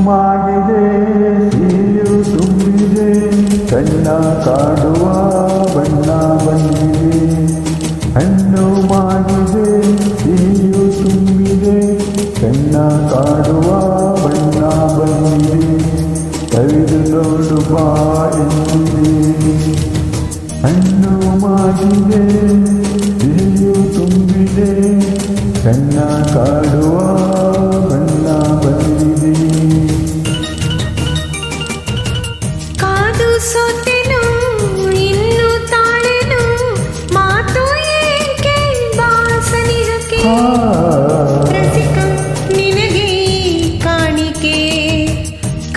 ಮಾಗಿದೆ ಸಿಹಿಯು ತುಂಬಿದೆ, ಕಣ್ಣ ಕಾಡುವ ಬಣ್ಣ ಬಂದಿದೆ. ಹಣ್ಣು ಮಾಗಿದೆ ಸಿಹಿಯು ತುಂಬಿದೆ, ಕಣ್ಣ ಕಾಡುವ ಬಣ್ಣ ಬಂದಿದೆ. ಕವಿದು ನೋಡು ಬಾ ಎಂದಿದೆ. ಹಣ್ಣು ಮಾಗಿದೆ ಸಿಹಿಯು ತುಂಬಿದೆ, ಕಣ್ಣ ಕಾಡುವ ಬಣ್ಣ ಬಂದಿದೆ. ಸೋತೆನು ಇನ್ನು ತಾಳೆನು, ಮಾತು ಏಕೆ ಬಾಸನಿರಕೆ. ರಸಿಕ ನಿನಗೆ ಕಾಣಿಕೆ.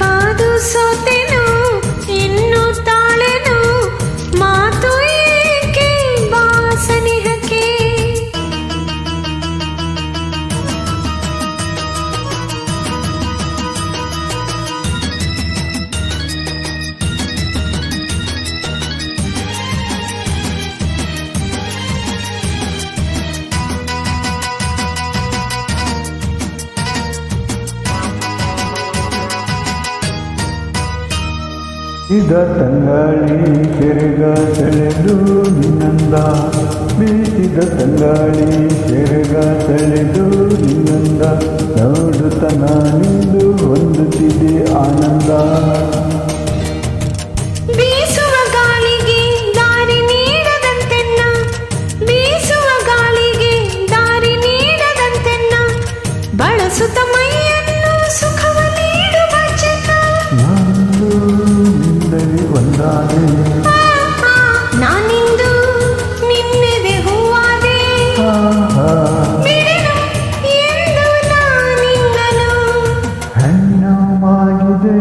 ಕಾದು ಸೋತೆನು ಇನ್ನು ತಾಳೆನು, ಮಾತು ಏಕೆ ಬಾಸನಿರಕೆ. ಇದ ತಂಗಾಳಿ ಕೆರೆಗ ಸೆಳೆದು ನಿನ್ನಂದ, ಬೀಸಿದ ತಂಗಾಳಿ ಕೆರೆಗ ಸೆಳೆದು ನಿನ್ನಂದ. ನೋಡುತ್ತ ನಾನಿಂದು ಹೊಂದುತ್ತಿದೆ ಆನಂದ. ಬೀಸುವ ಗಾಳಿಗೆ ದಾರಿ ನೀಡದಂತೆನ್ನ, ಬೀಸುವ ಗಾಳಿಗೆ ದಾರಿ ನೀಡದಂತೆನ್ನ, ಬಳಸುತ್ತ ಮೈಯನ್ನು ಸುಖವ ನೀಡುವ ಚೆನ್ನ. ಒಂದಾದೆ ನಾನಿಂದು ನಿನ್ನೆದೆ ಹೂವಾದೆ, ಬಿಡೆನು ಎಂದು ನಾನಿನ್ನನು. ಹಣ್ಣು ಮಾಗಿದೆ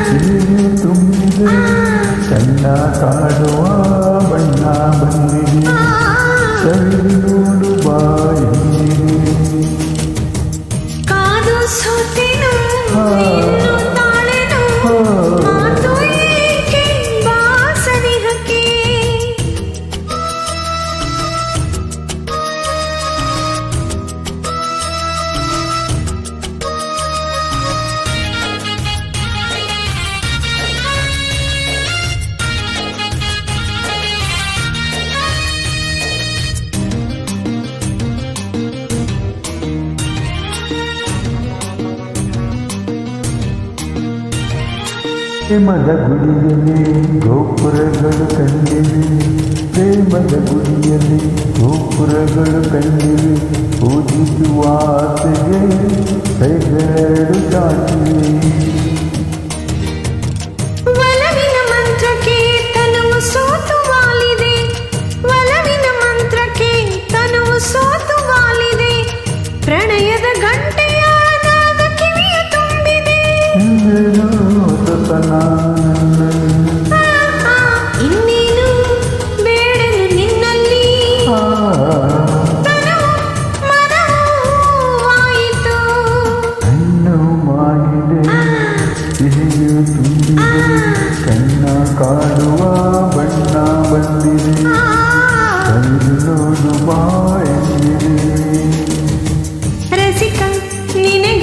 ಸಿಹಿಯು ತುಂಬಿದೆ, ಕಣ್ಣ ಕಾಡುವ ಬಣ್ಣ ಬಂದಿದೆ. ಕವಿದು ನೋಡು ಬಾ ಎಂದಿದೆ. ಕಾದು ಸೋತೆನು ಇನ್ನು ತಾಳೆನು, ಮಾತು ಏಕೆ ಬಾಸನಿರಕೆ. ಪ್ರೇಮದ ಗುಡಿಯಲ್ಲಿ ಗೋಪುರಗಳು ಕಂಡಿವೆ, ಪ್ರೇಮದ ಗುಡಿಯಲ್ಲಿ ಗೋಪುರಗಳು ಕಂಡಿವೆ. ಪೂಜಿಸುವ ಆಸೆಗೆ ಕೈಗಳೆರಡು ಚಾಚಿವೆ. ಒಲವಿನ ಮಂತ್ರಕ್ಕೆ ತನುವು ಸೋತು ವಾಲಿದೆ, ಒಲವಿನ ಮಂತ್ರಕ್ಕೆ ತನುವು ಸೋತು ವಾಲಿದೆ. ಪ್ರಣಯದ ಗಂಟೆಯ ನಾದ ಕಿವಿಯ ತುಂಬಿದೆ. ಇನ್ನೇನು ಬೇಡನು ನಿನ್ನಲ್ಲಿ, ತನುವು ಮನವೂ ಆಯಿತು. ಹಣ್ಣು ಮಾಗಿದೆ ಸಿಹಿಯು ತುಂಬಿದೆ, ಕಣ್ಣ ಕಾಡುವ ಬಣ್ಣ ಬಂದಿದೆ. ಕವಿದು ನೋಡು ಬಾ ಎಂದಿದೆ. ರಸಿಕ ನಿನಗೆ